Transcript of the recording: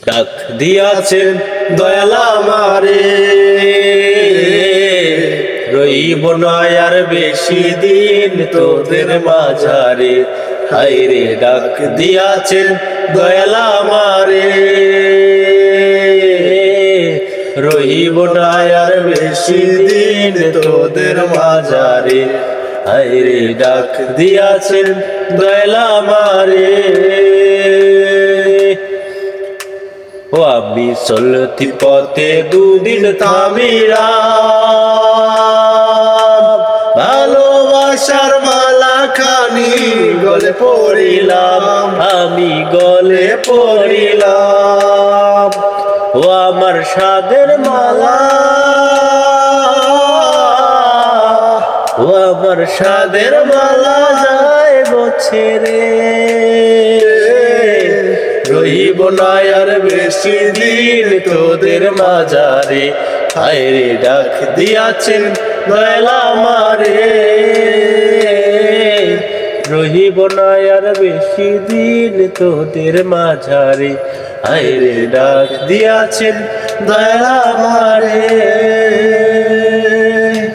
ডাক দিয়াছেন দয়াল আমারে, রইব না আর বেশি দিন তোদের মাঝারে। হায়রে ডাক দিয়াছেন দয়াল আমারে, রইব না আর বেশি দিন তোদের মাঝারে। হায়রে ডাক দিয়াছেন দয়াল আমারে। ও আমি চলতি পথে দুদিন থামিলাম, ভালোবাসার মালা খানি গলে পড়িলাম, আমি গলে পড়িলাম। ও আমার সাদের মালা, ও আমার সাদের মালা যায় ছেড়ে, রইব না আর বেশি দিন তোদের মাঝারে। হায়রে ডাক দিয়াছেন দয়াল আমারে, রইব না আর বেশি দিন তোদের মাঝারে। হায়রে ডাক দিয়াছেন দয়াল আমারে।